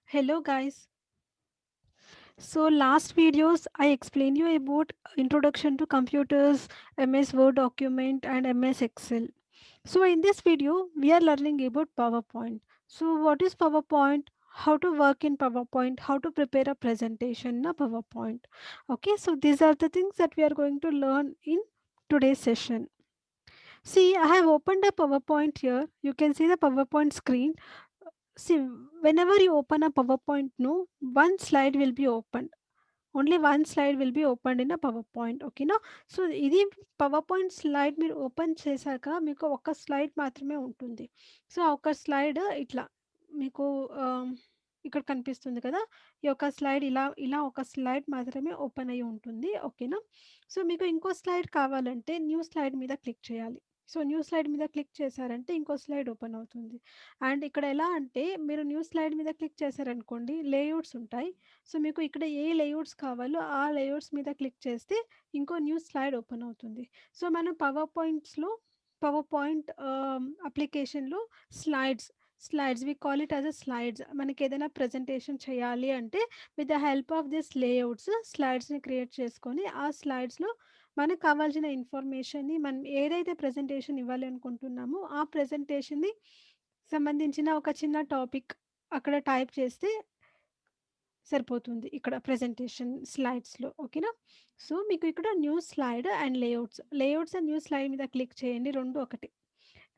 Hello guys. So last videos I explained you about introduction to computers, MS Word document and MS Excel. So in this video we are learning about PowerPoint. So what is PowerPoint? How to work in PowerPoint, how to prepare a presentation in a PowerPoint. Okay, so these are the things that we are going to learn in today's session. See, I have opened a PowerPoint here. You can see the PowerPoint screen. See, whenever you open a PowerPoint, no, one slide will be opened. Only one slide will be opened in a PowerPoint. Okay, no? So ఇది power slide మీరు open చేశాక మీకు ఒక slide మాత్రమే ఉంటుంది. So ఆ ఒక slide ఇట్లా మీకు ఇక్కడ కనిపిస్తుంది కదా! ఈ యొక్క స్లైడ్ ఇలా ఇలా ఒక స్లైడ్ మాత్రమే ఓపెన్ అయ్యి ఉంటుంది. ఓకేనా? సో మీకు ఇంకో స్లైడ్ కావాలంటే న్యూ స్లైడ్ మీద క్లిక్ చేయాలి. సో న్యూ స్లైడ్ మీద క్లిక్ చేశారంటే ఇంకో స్లైడ్ ఓపెన్ అవుతుంది. అండ్ ఇక్కడ ఎలా అంటే మీరు న్యూ స్లైడ్ మీద క్లిక్ చేశారనుకోండి లేఅవుట్స్ ఉంటాయి. సో మీకు ఇక్కడ ఏ లేఅవుట్స్ కావాలో ఆ లేఅవుట్స్ మీద క్లిక్ చేస్తే ఇంకో న్యూ స్లైడ్ ఓపెన్ అవుతుంది. సో మనం పవర్ పాయింట్ అప్లికేషన్లో slides slides we call it as a slides. మనకి ఏదైనా ప్రజెంటేషన్ చేయాలి అంటే with the help of this layouts స్లైడ్స్ని క్రియేట్ చేసుకొని ఆ స్లైడ్స్లో మనకు కావాల్సిన ఇన్ఫర్మేషన్ని మనం ఏదైతే ప్రజెంటేషన్ ఇవ్వాలి అనుకుంటున్నామో ఆ ప్రజెంటేషన్ని సంబంధించిన ఒక చిన్న టాపిక్ అక్కడ టైప్ చేస్తే సరిపోతుంది ఇక్కడ ప్రెజెంటేషన్ స్లైడ్స్‌లో. ఓకేనా? సో, మీకు ఇక్కడ new slide and layouts and new slide మీద క్లిక్ చేయండి. 2 ఒకటే.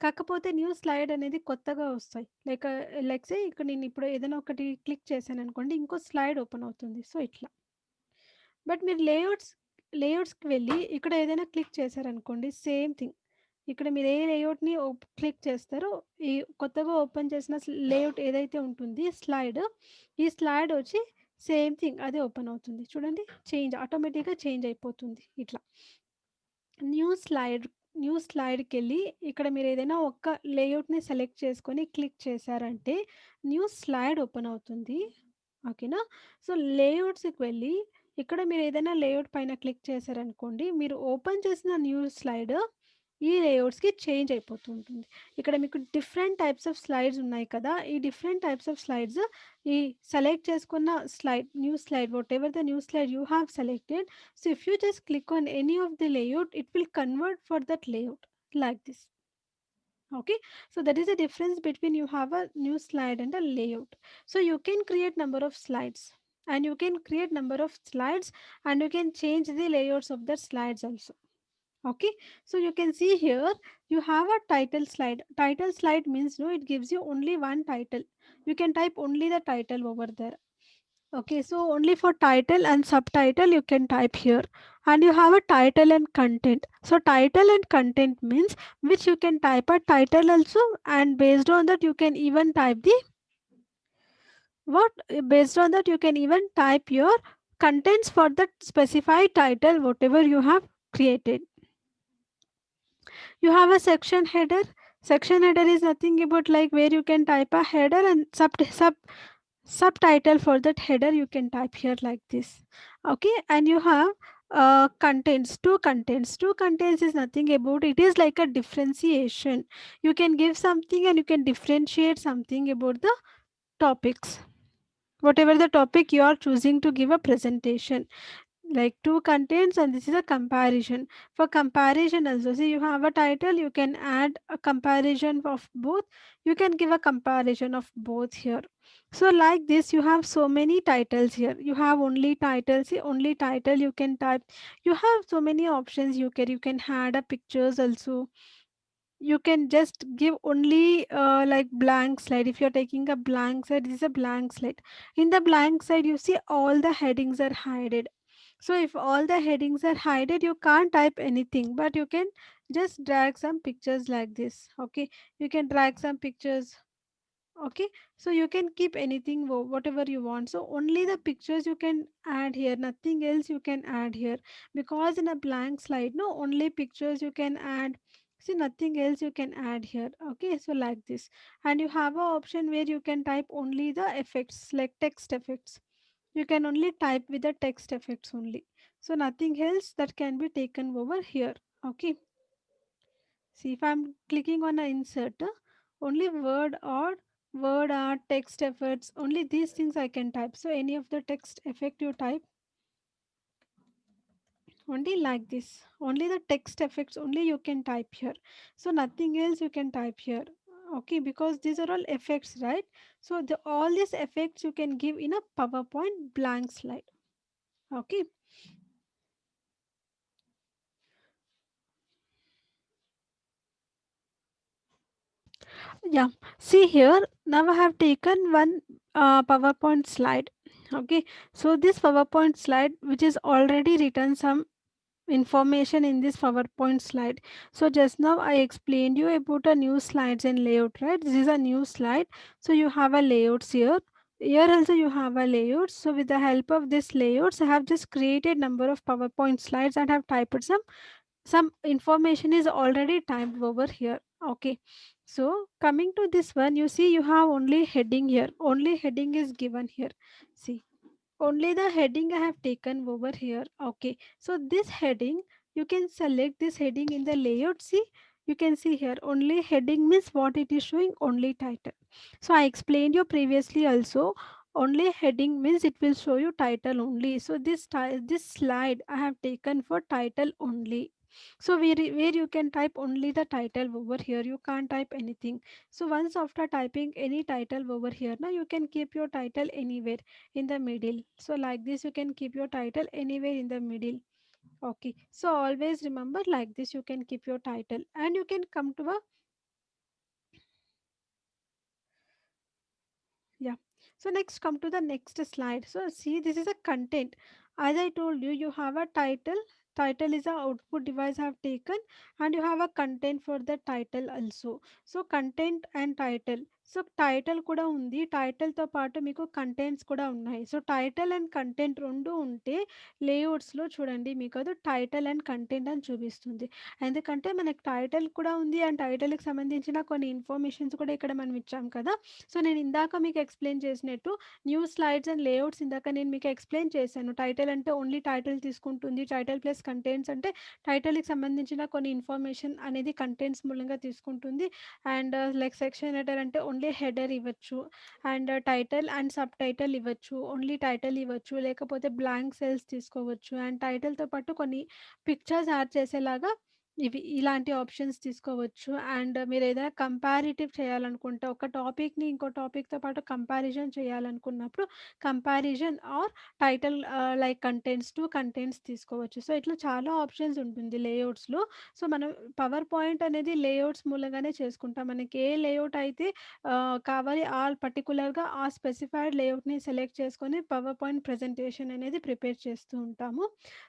కాకపోతే న్యూ స్లైడ్ అనేది కొత్తగా వస్తాయి. లైక్ సే ఇక్కడ నేను ఇప్పుడు ఏదైనా ఒకటి క్లిక్ చేశాననుకోండి ఇంకో స్లైడ్ ఓపెన్ అవుతుంది. సో, ఇట్లా. బట్ మీరు లేఅవుట్స్‌కి వెళ్ళి ఇక్కడ ఏదైనా క్లిక్ చేశారనుకోండి సేమ్ థింగ్. ఇక్కడ మీరు ఏ లేఅవుట్‌ని క్లిక్ చేస్తారో ఈ కొత్తగా ఓపెన్ చేసిన లేఅవుట్ ఏదైతే ఉంటుంది స్లైడ్, ఈ స్లైడ్ వచ్చి సేమ్ థింగ్ అదే ఓపెన్ అవుతుంది. చూడండి ఆటోమేటిక్‌గా చేంజ్ అయిపోతుంది ఇట్లా. న్యూ స్లైడ్ న్యూ స్లైడ్‌కెళ్ళి ఇక్కడ మీరేదైనా ఒక్క లేఅవుట్‌ని సెలెక్ట్ చేసుకొని క్లిక్ చేశారంటే న్యూ స్లైడ్ ఓపెన్ అవుతుంది. ఓకేనా? సో, లేఅవుట్స్‌కి వెళ్ళి ఇక్కడ మీరేదైనా లేఅవుట్ పైన క్లిక్ చేశారనుకోండి, మీరు ఓపెన్ చేసిన న్యూ స్లైడ్ ఈ లేఅవుట్స్‌కి చేంజ్ అయిపోతూ ఉంటుంది. ఇక్కడ మీకు డిఫరెంట్ టైప్స్ ఆఫ్ స్లైడ్స్ ఉన్నాయి కదా! ఈ డిఫరెంట్ టైప్స్ ఆఫ్ స్లైడ్స్ ఈ సెలెక్ట్ చేసుకున్న new slide whatever the new slide you have selected. So if you just click on any of the layout, it will convert for that layout like this. Okay, so that is the difference between you have a new slide and a layout. So you can create number of slides and you can create number of slides and you can change the layouts of the slides also. Okay, so you can see here you have a title slide means no, it gives you only one title. You can type only the title over there. Okay, so only for title and subtitle you can type here. And you have a title and content. So title and content means which you can type a title also, and based on that you can even type the what based on that you can even type your contents for that specified title whatever you have created. You have a section header. Section header is nothing about like where you can type a header and subtitle for that header you can type here like this. Okay, and you have two contents is nothing about, it is like a differentiation. You can give something and you can differentiate something about the topics, whatever the topic you are choosing to give a presentation, like two contents, and this is a comparison. For comparison also, see you have a title, you can add a comparison of both, you can give a comparison of both here. So like this you have so many titles here, you have only title, see only title you can type. You have so many options, you can add a pictures also. You can just give only like blank slide. If you're taking a blank slide, this is a blank slide. In the blank slide you see all the headings are hidden. So if all the headings are hidden, you can't type anything, but you can just drag some pictures like this. Okay, you can drag some pictures. Okay, so you can keep anything whatever you want. So only the pictures you can add here, nothing else you can add here, because in a blank slide, no, only pictures you can add. See, nothing else you can add here. Okay, so like this, and you have a option where you can type only the effects like text effects. You can only type with the text effects only, so nothing else that can be taken over here. Okay, see if I'm clicking on a insert, only word or word art, text effects, only these things I can type. So any of the text effect you type, only like this, only the text effects only you can type here. So nothing else you can type here. Okay, because these are all effects, right? So the all these effects you can give in a PowerPoint blank slide. Okay. Yeah, see here, now I have taken one PowerPoint slide. Okay, so this PowerPoint slide, which is already written some information in this PowerPoint slide. So just now I explained you about a new slides and layout, right? This is a new slide. So you have a layouts here. Here also you have a layout. So with the help of this layouts, I have just created number of PowerPoint slides and have typed some information is already typed over here. Okay, so coming to this one, you see you have only heading here, only heading is given here. See, only the heading I have taken over here. Okay, so this heading, you can select this heading in the layout. See, you can see here only heading means what it is showing, only title. So I explained you previously also, only heading means it will show you title only. So this slide I have taken for title only. So where you can type only the title over here, you can't type anything. So once after typing any title over here, now you can keep your title anywhere in the middle. So like this you can keep your title anywhere in the middle. Okay, so always remember like this you can keep your title, and you can come to a, yeah. So next come to the next slide. So see, this is a content. As I told you, you have a title. Title is a output device I have taken, and you have a content for the title also. So content and title. So title కూడా ఉంది. టైటిల్‌తో పాటు మీకు contents కూడా ఉన్నాయి. So title and content 2 ఉంటే లేఅవుట్స్‌లో చూడండి మీకు అది టైటిల్ అండ్ కంటెంట్ అని చూపిస్తుంది. ఎందుకంటే మనకి టైటిల్ కూడా ఉంది. అండ్ టైటిల్‌కి సంబంధించిన కొన్ని ఇన్ఫర్మేషన్స్ కూడా ఇక్కడ మనం ఇచ్చాం కదా! సో నేను ఇందాక మీకు ఎక్స్‌ప్లెయిన్ చేసినట్టు న్యూ స్లైడ్స్ అండ్ లేఅవుట్స్ ఇందాక నేను మీకు ఎక్స్‌ప్లెయిన్ చేశాను. టైటిల్ అంటే ఓన్లీ టైటిల్ తీసుకుంటుంది. టైటిల్ ప్లస్ కంటెంట్స్ అంటే టైటిల్‌కి సంబంధించిన కొన్ని ఇన్ఫర్మేషన్ అనేది కంటెంట్స్ మూలంగా తీసుకుంటుంది. అండ్ లైక్ సెక్షన్ హెడర్ అంటే ఓన్లీ హెడర్ ఇవ్వచ్చు. And title and sub title ఇవ్వచ్చు. ఓన్లీ టైటిల్ ఇవ్వచ్చు. లేకపోతే బ్లాంక్ సెల్స్ తీసుకోవచ్చు. అండ్ టైటిల్‌తో పాటు కొన్ని పిక్చర్స్ యాడ్ చేసేలాగా ఇవి ఇలాంటి ఆప్షన్స్ తీసుకోవచ్చు. అండ్ మీరేదైనా కంపారిటివ్ చేయాలనుకుంటే, ఒక టాపిక్‌ని ఇంకో టాపిక్‌తో పాటు కంపారిజన్ చేయాలనుకున్నప్పుడు, comparison or title like contents to contents తీసుకోవచ్చు. సో, ఇట్లా చాలా ఆప్షన్స్ ఉంటుంది లేఅవుట్స్‌లో. సో, మనం పవర్ పాయింట్ అనేది లేఅవుట్స్ మూలంగానే చేసుకుంటాం. మనకి ఏ లేఅవుట్ అయితే కావాలి పర్టిక్యులర్‌గా ఆ స్పెసిఫైడ్ లేఅవుట్‌ని సెలెక్ట్ చేసుకొని పవర్ పాయింట్ ప్రెజెంటేషన్ అనేది ప్రిపేర్ చేస్తూ ఉంటాము.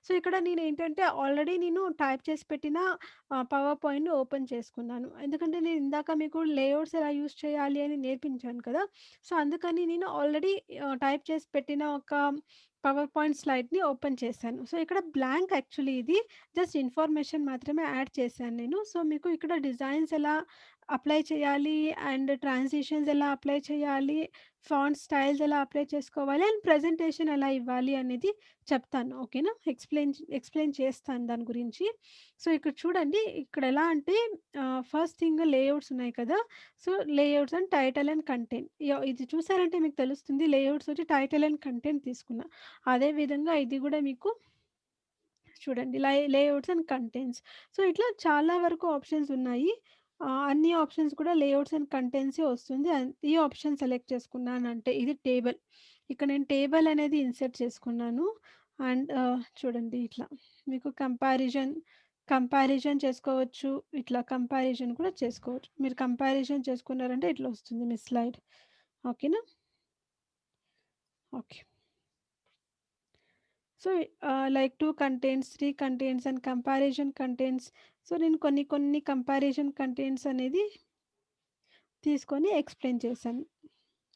సో, ఇక్కడ నేనేంటంటే ఆల్రెడీ నేను టైప్ చేసి పెట్టిన పవర్ పాయింట్‌ని ఓపెన్ చేసుకున్నాను. ఎందుకంటే నేను ఇందాక మీకు లేఅవుట్స్ ఎలా యూజ్ చేయాలి అని నేర్పించాను కదా! సో, అందుకని నేను ఆల్రెడీ టైప్ చేసి పెట్టిన ఒక పవర్ పాయింట్ స్లైడ్‌ని ఓపెన్ చేశాను. సో, ఇక్కడ బ్లాంక్ యాక్చువల్లీ ఇది జస్ట్ ఇన్ఫర్మేషన్ మాత్రమే యాడ్ చేశాను నేను. సో, మీకు ఇక్కడ డిజైన్స్ ఎలా అప్లై చేయాలి అండ్ ట్రాన్సిషన్స్ ఎలా అప్లై చేయాలి, ఫాంట్ స్టైల్స్ ఎలా అప్లై చేసుకోవాలి అండ్ ప్రెజెంటేషన్ ఎలా ఇవ్వాలి అనేది చెప్తాను. ఓకేనా? ఎక్స్‌ప్లెయిన్ చేస్తాను దాని గురించి. సో, ఇక్కడ చూడండి ఇక్కడ ఎలా అంటే ఫస్ట్ థింగ్ లేఅవుట్స్ ఉన్నాయి కదా! So, layouts and title and content. ఇది చూసారంటే మీకు తెలుస్తుంది లేఅవుట్స్ వచ్చి టైటిల్ అండ్ కంటెంట్ తీసుకున్నా. అదే విధంగా ఇది గూడా మీకు చూడండి లేఅవుట్స్ అండ్ కంటెంట్స్. సో, ఇట్లా చాలా వరకు ఆప్షన్స్ ఉన్నాయి. అన్ని ఆప్షన్స్ కూడా లేఅవుట్స్ అండ్ కంటెంట్సే వస్తుంది. ఈ ఆప్షన్ సెలెక్ట్ చేసుకున్నానంటే ఇది టేబుల్. ఇక్కడ నేను టేబుల్ అనేది ఇన్సర్ట్ చేసుకున్నాను. అండ్ చూడండి ఇట్లా మీకు కంపారిజన్ చేసుకోవచ్చు. ఇట్లా కంపారిజన్ కూడా చేసుకోవచ్చు. మీరు కంపారిజన్ చేసుకున్నారంటే ఇట్లా వస్తుంది మీ స్లైడ్. ఓకేనా? Okay. So, like 2 contents, 3 contents and comparison contents. So, నేను కొన్ని కంపారిజన్ కంటెంట్స్ అనేది తీసుకొని ఎక్స్‌ప్లెయిన్ చేశాను.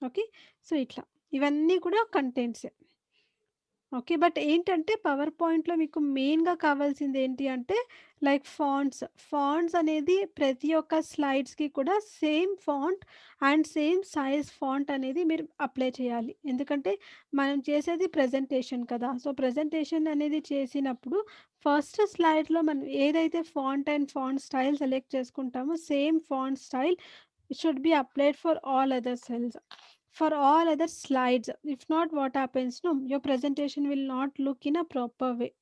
ఓకే. సో, ఇట్లా ఇవన్నీ కూడా కంటెంట్సే. ఓకే. బట్ ఏంటంటే పవర్ పాయింట్‌లో మీకు మెయిన్‌గా కావాల్సింది ఏంటి అంటే లైక్ ఫాంట్స్. ఫాంట్స్ అనేది ప్రతి ఒక్క స్లైడ్స్‌కి కూడా same font and same size font అనేది మీరు అప్లై చేయాలి. ఎందుకంటే మనం చేసేది ప్రెజెంటేషన్ కదా! సో, ప్రెజెంటేషన్ అనేది చేసినప్పుడు ఫస్ట్ స్లైడ్‌లో మనం ఏదైతే font and font style select చేసుకుంటామో same font style it should be applied for all other cells, for all other slides. If not, what happens? No, your presentation will not look in a proper way.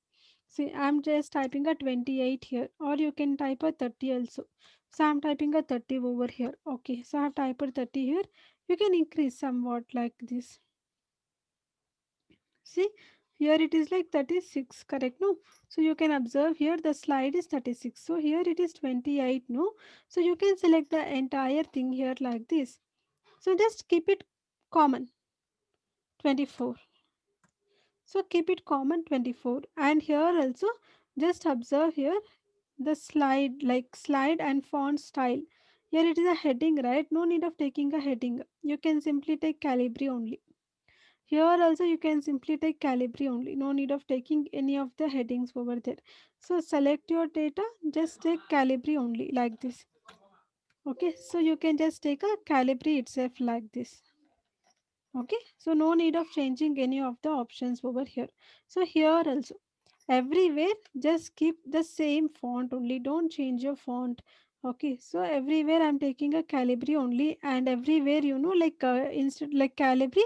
See, I'm just typing a 28 here, or you can type a 30 also. So I'm typing a 30 over here. Okay, so I have typed 30 here. You can increase somewhat like this. See, here it is like 36, correct? No, so you can observe here the slide is 36. So here it is 28, no? So you can select the entire thing here like this. So just keep it common 24. So keep it common 24. And here also just observe here the slide, like slide and font style. Here it is a heading, right? No need of taking a heading. You can simply take Calibri only. Here also you can simply take Calibri only. No need of taking any of the headings over there. So select your data, just take Calibri only like this. Okay, so you can just take a Calibri itself like this. Okay, so no need of changing any of the options over here. So here also everywhere just keep the same font only, don't change your font. Okay, so everywhere I'm taking a Calibri only, and everywhere like instead like Calibri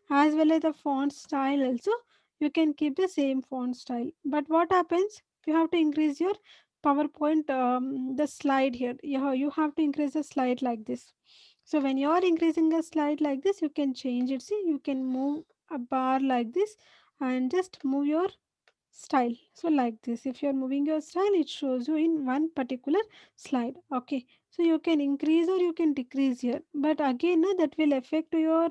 as well as the font style also, you can keep the same font style. But what happens, you have to increase your PowerPoint, the slide here. You have to increase the slide like this. So when you are increasing a slide like this, you can change it. See, you can move a bar like this and just move your style. So like this, if you are moving your style, it shows you in one particular slide. Okay, so you can increase or you can decrease here, but again that will affect your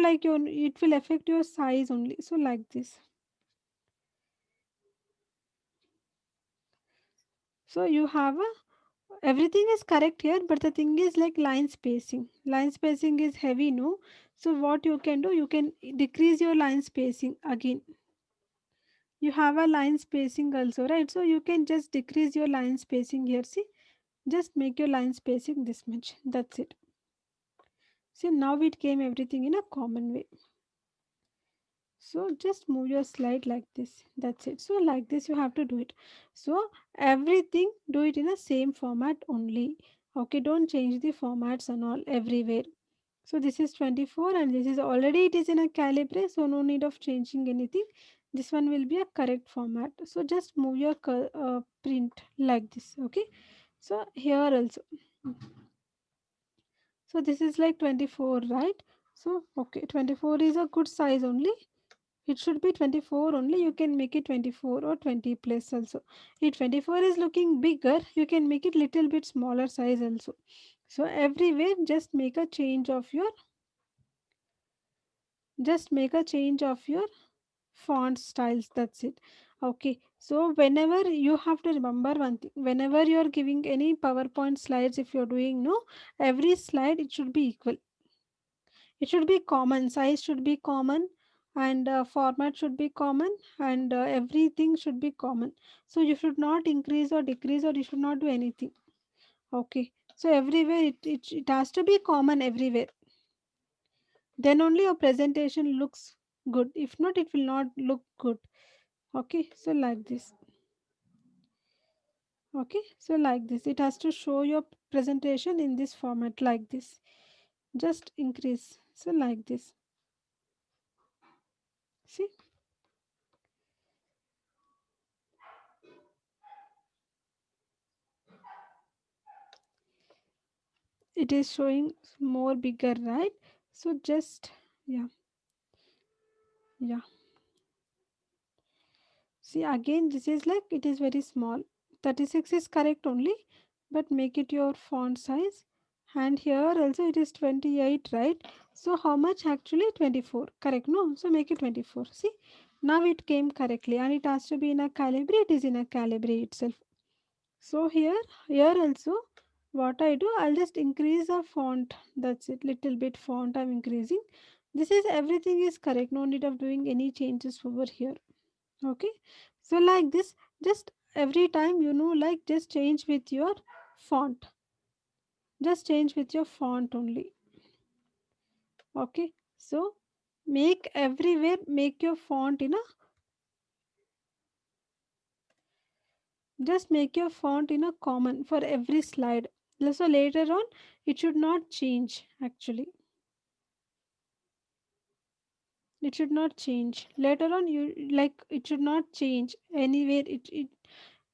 like your, it will affect your size only. So like this, so you have a, everything is correct here, but the thing is like line spacing is heavy, no? So what you can do, you can decrease your line spacing again. You have a line spacing also, right? So you can just decrease your line spacing here. See, just make your line spacing this much, that's it. See, now it came everything in a common way. So just move your slide like this, that's it. So like this you have to do it. So everything do it in the same format only. Okay, don't change the formats and all everywhere. So this is 24 and this is already, it is in a calibre, so no need of changing anything. This one will be a correct format. So just move your print like this. Okay, so here also, so this is like 24, right? So okay, 24 is a good size only. It should be 24 only. You can make it 24 or 20 plus also. If 24 is looking bigger, you can make it little bit smaller size also. So everywhere just make a change of your, just make a change of your font styles, that's it. Okay, so whenever you have to remember one thing, whenever you are giving any PowerPoint slides, if you're doing, no, every slide it should be equal, it should be common, size should be common, and format should be common, and everything should be common. So you should not increase or decrease, or you should not do anything. Okay, so everywhere it has to be common everywhere, then only your presentation looks good. If not, it will not look good. Okay, so like this. Okay, so like this, it has to show your presentation in this format like this. Just increase, so like this. See, it is showing more bigger, right? So just, yeah, yeah. See, again, this is like, it is very small. 36 is correct only, but make it your font size. And here also it is 28, right? So how much actually? 24, correct? No, so make it 24. See, now it came correctly, and it has to be in a calibre. It is in a calibre itself. So here also, what I do, I'll just increase the font. That's it, little bit font I'm increasing. This is, everything is correct. No need of doing any changes over here. Okay, so like this, just every time, like just change with your font. Just change with your font only. Okay, so make everywhere, make your font in a, just make your font in a common for every slide. So later on, it should not change actually. It should not change. Later on, you like it should not change anywhere. It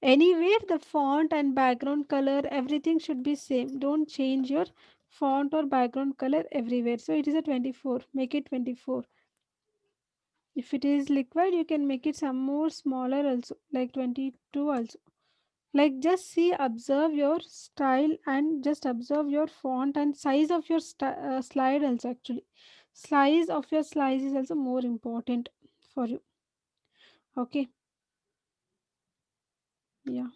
anywhere the font and background color everything should be same. Don't change your font or background color everywhere. So it is a 24. Make it 24. If it is liquid, you can make it some more smaller also, like 22 also. Like just see, observe your style and just observe your font and size of your slide also actually. Size of your slice is also more important for you. Okay. Yeah.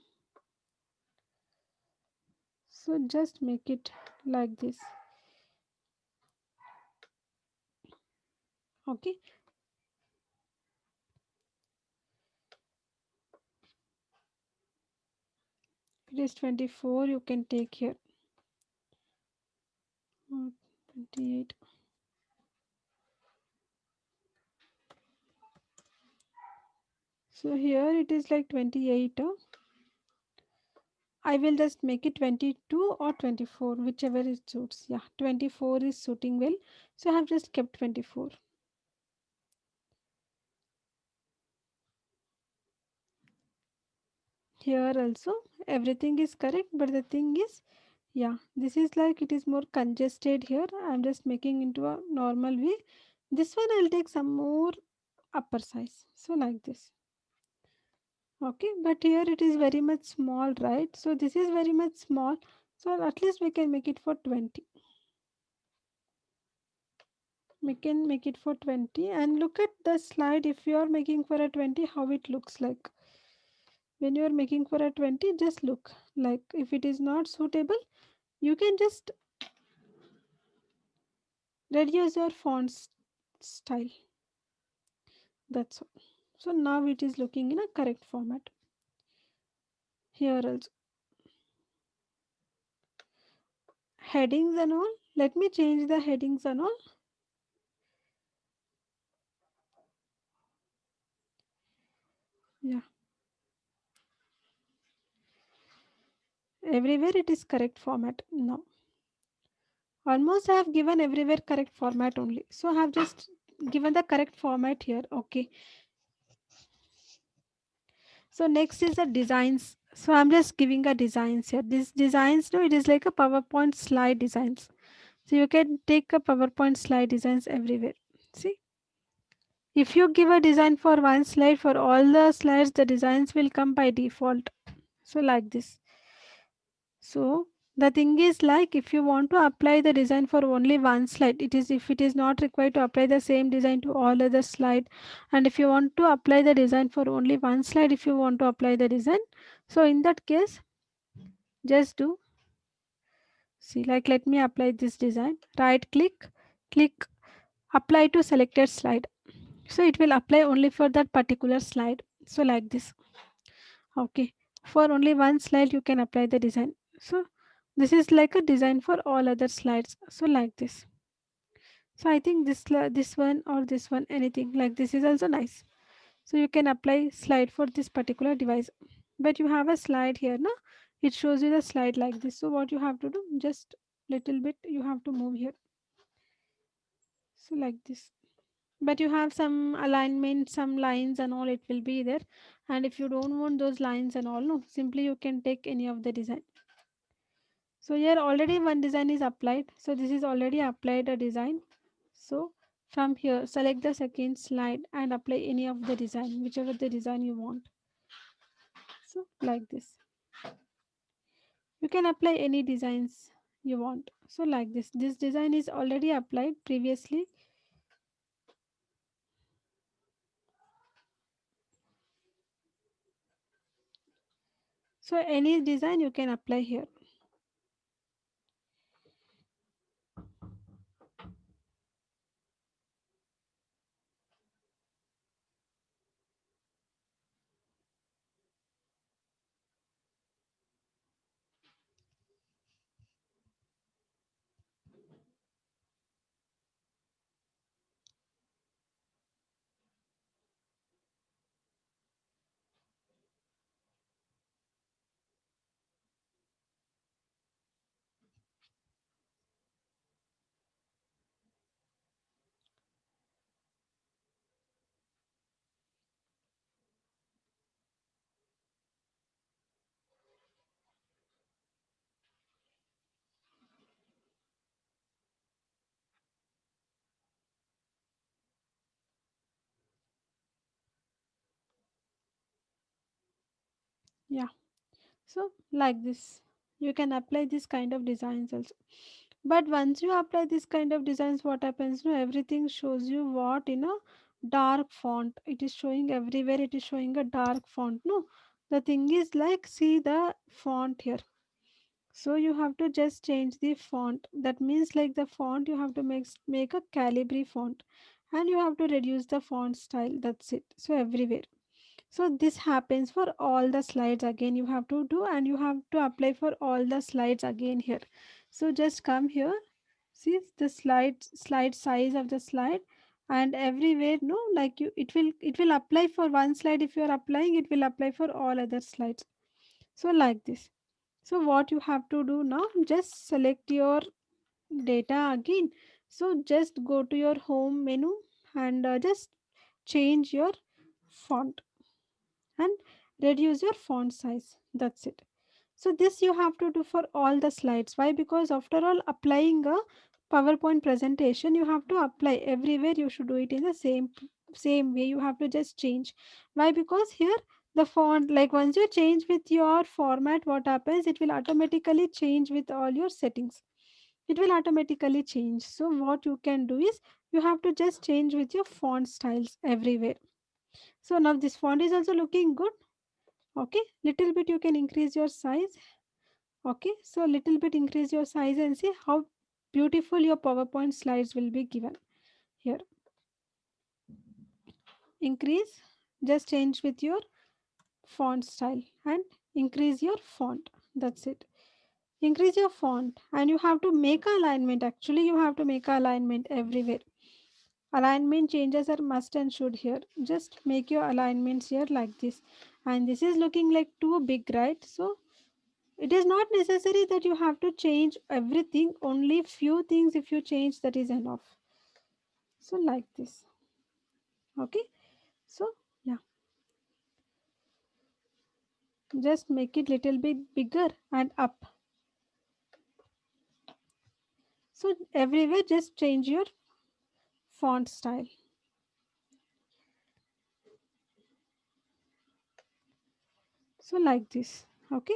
So just make it like this. Okay. It is 24. You can take here. 28. So here it is like 28. I will just make it 22 or 24, whichever it suits. Yeah, 24 is suiting well. So I have just kept 24. Here also everything is correct, but the thing is, yeah, this is like it is more congested here. I'm just making into a normal way. This one I'll take some more upper size. So like this. Okay, but here it is very much small, right? So this is very much small. So at least we can make it for 20. We can make it for 20 and look at the slide. If you are making for a 20, how it looks like. When you are making for a 20, just look like if it is not suitable, you can just reduce your style. That's all. So now it is looking in a correct format. Here also headings and all. Let me change the headings and all. Yeah, everywhere it is correct format now. Almost I have given everywhere correct format only. So I have just given the correct format here. Okay. So next is the designs. So I'm just giving a designs here. This designs, no, it is like a PowerPoint slide designs. So you can take a PowerPoint slide designs everywhere. See, if you give a design for one slide, for all the slides, the designs will come by default. So like this. So the thing is like if you want to apply the design for only one slide, it is if it is not required to apply the same design to all other slide, and if you want to apply the design for only one slide, if you want to apply the design, so in that case, just do see like let me apply this design. Right click, click apply to selected slide. So it will apply only for that particular slide. So like this. Okay, for only one slide you can apply the design. So this is like a design for all other slides. So like this. So I think this one or this one, anything like this is also nice. So you can apply slide for this particular device. But you have a slide here, no? It shows you the slide like this. So what you have to do, just little bit you have to move here. So like this. But you have some alignment, some lines and all, it will be there. And if you don't want those lines and all, no, simply you can take any of the design. So here already one design is applied. So this is already applied a design. So from here select the second slide and apply any of the design, whichever the design you want. So like this. You can apply any designs you want. So like this. This design is already applied previously. So any design you can apply here. Yeah. So like this, you can apply this kind of designs also. But once you apply this kind of designs, what happens? No, everything shows you what in a dark font. It is showing everywhere. It is showing a dark font. No, the thing is like see the font here. So you have to just change the font. That means like the font you have to make a Calibri font, and you have to reduce the font style. That's it. So everywhere. So this happens for all the slides again you have to do, and you have to apply for all the slides again here. So just come here, see the slide size of the slide, and everywhere no like you it will apply for one slide. If you are applying, it will apply for all other slides. So like this. So what you have to do now, just select your data again. So just go to your home menu, and just change your font and reduce your font size. That's it. So this you have to do for all the slides. Why? Because after all, applying a PowerPoint presentation, you have to apply everywhere. You should do it in the same way. You have to just change. Why? Because here the font, like once you change with your format, what happens? It will automatically change with all your settings. It will automatically change. So what you can do is you have to just change with your font styles everywhere. So now this font is also looking good. Okay, little bit you can increase your size. Okay, so little bit increase your size and see how beautiful your PowerPoint slides will be given here. Increase, just change with your font style and increase your font. That's it. Increase your font, and you have to make alignment. Actually, you have to make alignment everywhere. Alignment changes are must and should here. Just make your alignments here like this. And this is looking like too big, right? So it is not necessary that you have to change everything, only few things if you change, that is enough. So like this. Okay. So yeah, just make it little bit bigger and up. So everywhere just change your font style. So like this. Okay.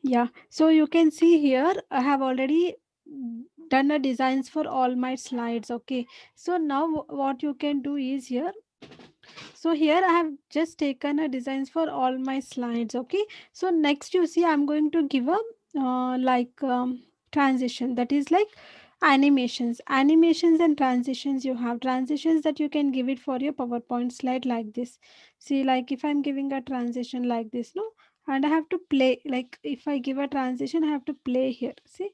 Yeah. So you can see here I have already done a designs for all my slides. Okay. So now what you can do is here. So here I have just taken a designs for all my slides. Okay. So next you see I'm going to give a transition, that is like animations and transitions. You have transitions that you can give it for your PowerPoint slide like this. See, like if I'm giving a transition like this, no, and I have to play, like if I give a transition I have to play here. See,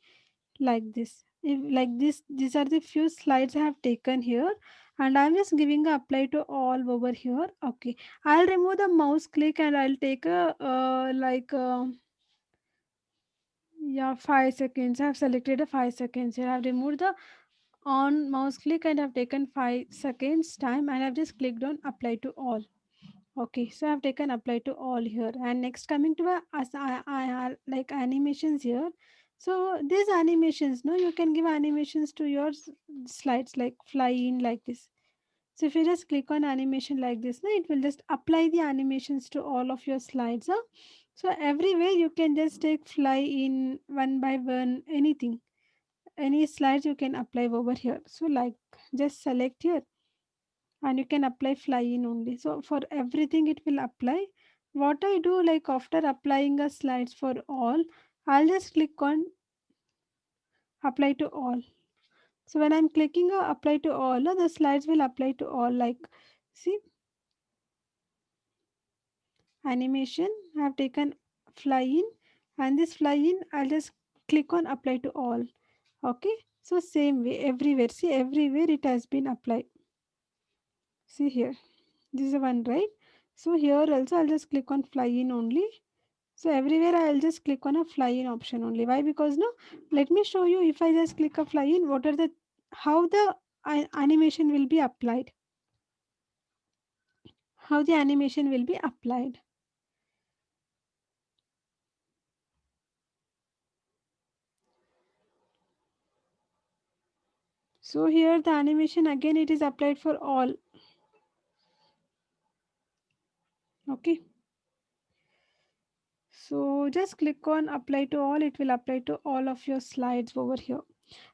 like this. If, like this, these are the few slides I have taken here, and I'm just giving a apply to all over here. Okay, I'll remove the mouse click and I'll take a yeah, 5 seconds. I have selected a 5 seconds here. I've removed the on mouse click and I've taken 5 seconds time, and I've just clicked on apply to all. Okay, so I've taken apply to all here, and next coming to I like animations here. So these animations, no, you can give animations to your slides like fly in like this. So if you just click on animation like this, no, it will just apply the animations to all of your slides. Huh? So everywhere you can just take fly in one by one, anything, any slides you can apply over here. So like just select here, and you can apply fly in only. So for everything it will apply. What I do, like after applying a slides for all, I'll just click on apply to all. So when I'm clicking apply to all, the slides will apply to all. Like see, animation I have taken fly in, and this fly in I'll just click on apply to all. Okay, so same way everywhere, see everywhere it has been applied. See here, this is one, right? So here also I'll just click on fly in only, So everywhere I'll just click on a fly in option only. Why? Because no, let me show you if I just click a fly in, what are the how the animation will be applied. How the animation will be applied. So here the animation again it is applied for all. Okay. So just click on apply to all. It will apply to all of your slides over here.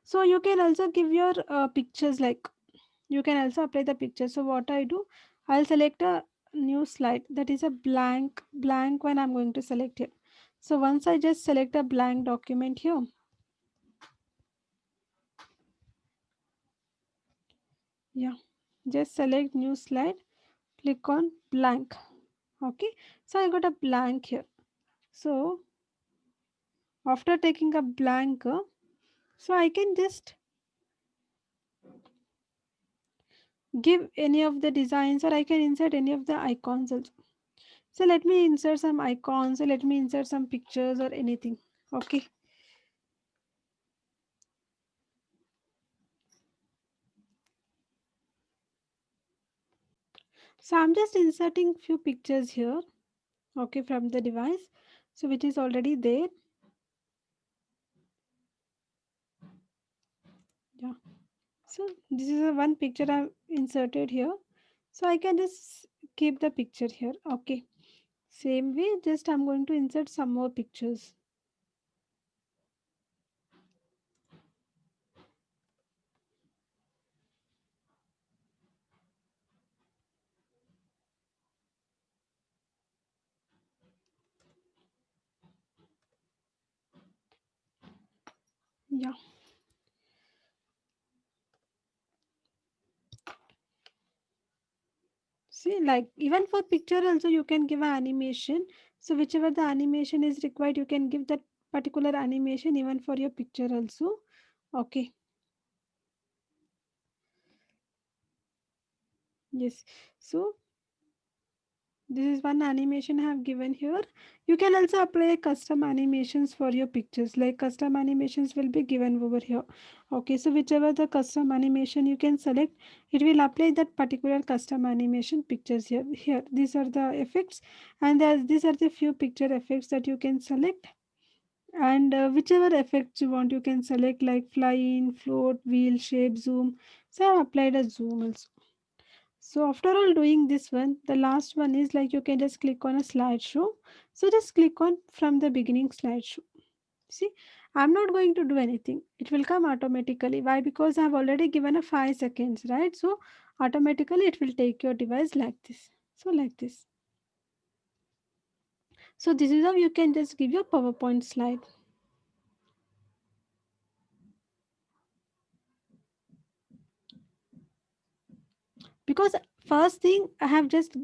So you can also give your pictures, like you can also apply the picture. So what I do, I'll select a new slide that is a blank one I'm going to select here. So once I just select a blank document here, yeah, just select new slide, click on blank. Okay, so I got a blank here. So after taking a blank, so I can just give any of the designs, or I can insert any of the icons also. So let me insert some icons, so let me insert some pictures or anything. Okay. So I'm just inserting few pictures here, okay, from the device. So which is already there. Yeah. So this is a one picture I've inserted here. So I can just keep the picture here. Okay. Same way, just I'm going to insert some more pictures. Yeah. See, like even for picture also you can give an animation. So whichever the animation is required, you can give that particular animation even for your picture also. Okay. Yes. So this is one animation I have given here. You can also apply custom animations for your pictures. Like custom animations will be given over here. Okay, so whichever the custom animation you can select, it will apply that particular custom animation pictures here. Here, these are the effects, and these are the few picture effects that you can select. And whichever effects you want, you can select like fly in, float, wheel, shape, zoom. So I have applied a zoom also. So after all doing this one, the last one is like you can just click on a slideshow. So just click on from the beginning slideshow. See, I'm not going to do anything. It will come automatically. Why? Because I've already given a 5 seconds, right? So automatically it will take your device like this. So like this. So this is how you can just give your PowerPoint slide. Because first thing I have just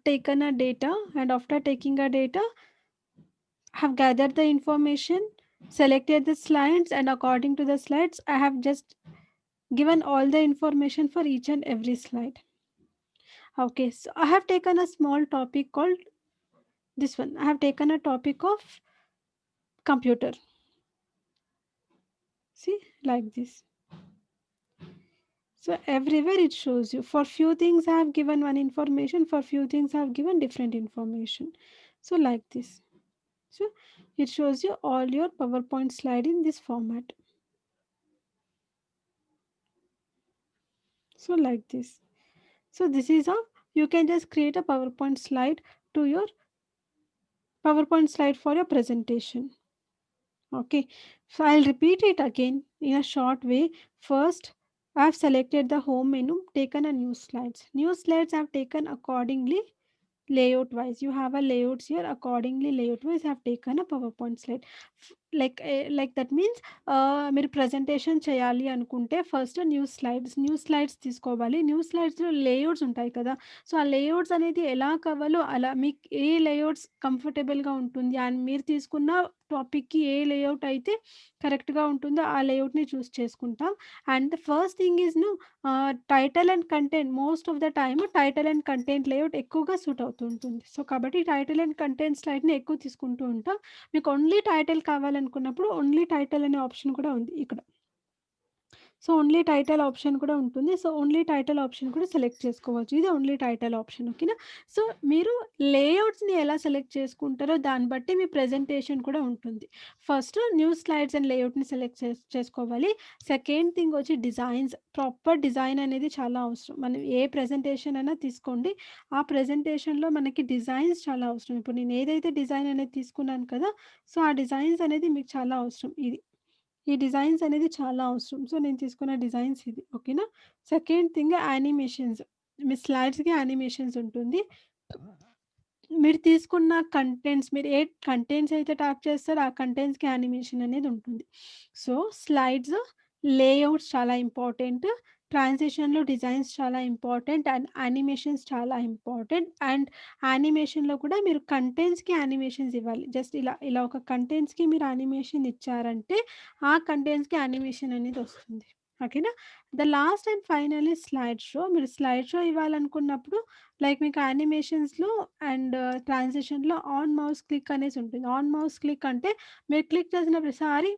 taken a data, and after taking a data, have gathered the information, selected the slides, and according to the slides, I have just given all the information for each and every slide. Okay, so I have taken a small topic called this one. I have taken a topic of computer. See, like this. So everywhere it shows you. For few things I have given one information, for few things I have given different information. So like this. So it shows you all your PowerPoint slide in this format. So like this. So this is how you can just create a PowerPoint slide to your PowerPoint slide for your presentation. Okay. So I'll repeat it again in a short way. First, I've selected the home menu, taken a new slides. New slides I've taken accordingly layout wise. You have a layouts here accordingly layout wise. I've taken a PowerPoint slide. Like that means మీరు presentation చేయాలి అనుకుంటే first news slides తీసుకోవాలి. News స్లైడ్స్‌లో layouts ఉంటాయి కదా! So, ఆ layouts అనేది ఎలా కావాలో అలా మీకు ఏ లేఅవుట్స్ కంఫర్టబుల్‌గా ఉంటుంది అండ్ మీరు తీసుకున్న టాపిక్‌కి ఏ లేఅవుట్ అయితే కరెక్ట్‌గా ఉంటుందో ఆ లేఅవుట్‌ని చూస్ చేసుకుంటాం. And first thing is title and content most of the time title and content layout ఎక్కువగా సూట్ అవుతూ ఉంటుంది. సో, కాబట్టి టైటిల్ అండ్ కంటెంట్ స్లైడ్‌ని ఎక్కువ తీసుకుంటూ ఉంటాం. మీకు ఓన్లీ టైటిల్ కావాలనుకున్నప్పుడు ఓన్లీ టైటిల్ అనే ఆప్షన్ కూడా ఉంది ఇక్కడ. సో, ఓన్లీ టైటిల్ ఆప్షన్ కూడా ఉంటుంది. సో, ఓన్లీ టైటిల్ ఆప్షన్ కూడా సెలెక్ట్ చేసుకోవచ్చు. ఇది ఓన్లీ టైటిల్ ఆప్షన్ ఓకేనా. సో, మీరు లేఅవుట్స్‌ని ఎలా సెలెక్ట్ చేసుకుంటారో దాన్ని బట్టి మీ ప్రెజెంటేషన్ కూడా ఉంటుంది. ఫస్ట్ న్యూస్ స్లైడ్స్ అండ్ లేఅవుట్‌ని సెలెక్ట్ చేసుకోవాలి. సెకండ్ థింగ్ వచ్చి డిజైన్స్. ప్రాపర్ డిజైన్ అనేది చాలా అవసరం. మనం ఏ ప్రెజెంటేషన్ అయినా తీసుకోండి. ఆ ప్రెజెంటేషన్‌లో మనకి డిజైన్స్ చాలా అవసరం. ఇప్పుడు నేను ఏదైతే డిజైన్ అనేది తీసుకున్నాను కదా! సో, ఆ డిజైన్స్ అనేది మీకు చాలా అవసరం. ఈ డిజైన్స్ అనేది చాలా అవసరం. సో, నేను తీసుకున్న డిజైన్స్ ఇది. ఓకేనా. Second thing animations. మీ స్లైడ్స్‌కి యానిమేషన్స్ ఉంటుంది. మీరు తీసుకున్న కంటెంట్స్ మీరు ఏ కంటెంట్స్ అయితే ట్యాప్ చేస్తారో ఆ కంటెంట్స్‌కి యానిమేషన్ అనేది ఉంటుంది. సో, స్లైడ్స్, లేఅవుట్స్ చాలా ఇంపార్టెంట్. ట్రాన్సిషన్‌లో డిజైన్స్ చాలా ఇంపార్టెంట్ అండ్ యానిమేషన్స్ చాలా ఇంపార్టెంట్. అండ్ యానిమేషన్‌లో కూడా మీరు కంటెంట్స్‌కి యానిమేషన్స్ ఇవ్వాలి. జస్ట్ ఇలా ఒక కంటెంట్స్‌కి మీరు యానిమేషన్ ఇచ్చారంటే ఆ కంటెంట్స్‌కి యానిమేషన్ అనేది వస్తుంది. ఓకేనా. The last and finally slide show. మీరు స్లైడ్ షో ఇవ్వాలనుకున్నప్పుడు లైక్ మీకు యానిమేషన్స్‌లో అండ్ ట్రాన్సిషన్‌లో ఆన్ మౌస్ క్లిక్ అనేసి ఉంటుంది. ఆన్ మౌస్ క్లిక్ అంటే మీరు క్లిక్ చేసిన ప్రతిసారి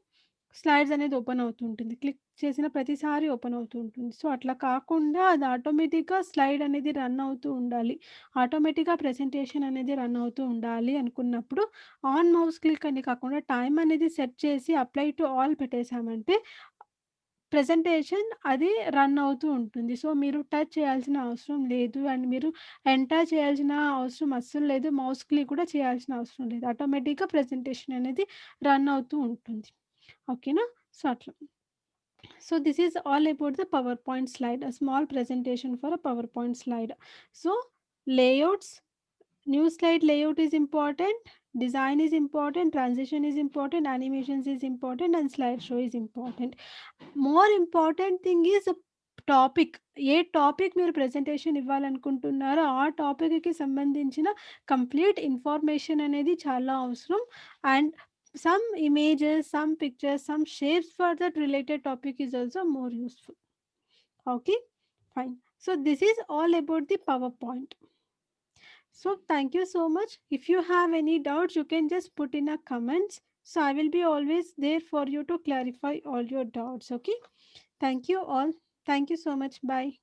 స్లైడ్స్ అనేది ఓపెన్ అవుతూ ఉంటుంది. క్లిక్ చేసిన ప్రతిసారి ఓపెన్ అవుతూ ఉంటుంది. సో, అట్లా కాకుండా అది ఆటోమేటిక్‌గా స్లైడ్ అనేది రన్ అవుతూ ఉండాలి. ఆటోమేటిక్‌గా ప్రెజెంటేషన్ అనేది రన్ అవుతూ ఉండాలి అనుకున్నప్పుడు ఆన్ మౌస్ క్లిక్ అని కాకుండా టైమ్ అనేది సెట్ చేసి అప్లై టు ఆల్ పెట్టేసామంటే ప్రెజెంటేషన్ అది రన్ అవుతూ ఉంటుంది. సో, మీరు టచ్ చేయాల్సిన అవసరం లేదు. అండ్ మీరు ఎంటర్ చేయాల్సిన అవసరం అస్సలు లేదు. మౌస్ క్లిక్ కూడా చేయాల్సిన అవసరం లేదు. ఆటోమేటిక్‌గా ప్రెజెంటేషన్ అనేది రన్ అవుతూ ఉంటుంది. ఓకేనా. సో, అట్లా. So this is all about the PowerPoint slide, a small presentation for a PowerPoint slide. So layouts, new slide layout is important, design is important, transition is important, animations is important, and slideshow is important. More important thing is a topic. A topic మీరు presentation ఇవ్వాలనుకుంటున్నారో ఆ టాపిక్‌కి సంబంధించిన complete information అనేది చాలా అవసరం. And some images, some pictures, some shapes for that related topic is also more useful. Okay, fine. So this is all about the PowerPoint. So thank you so much. If you have any doubts, you can just put in a comments. So I will be always there for you to clarify all your doubts. Okay. Thank you all. Thank you so much. Bye.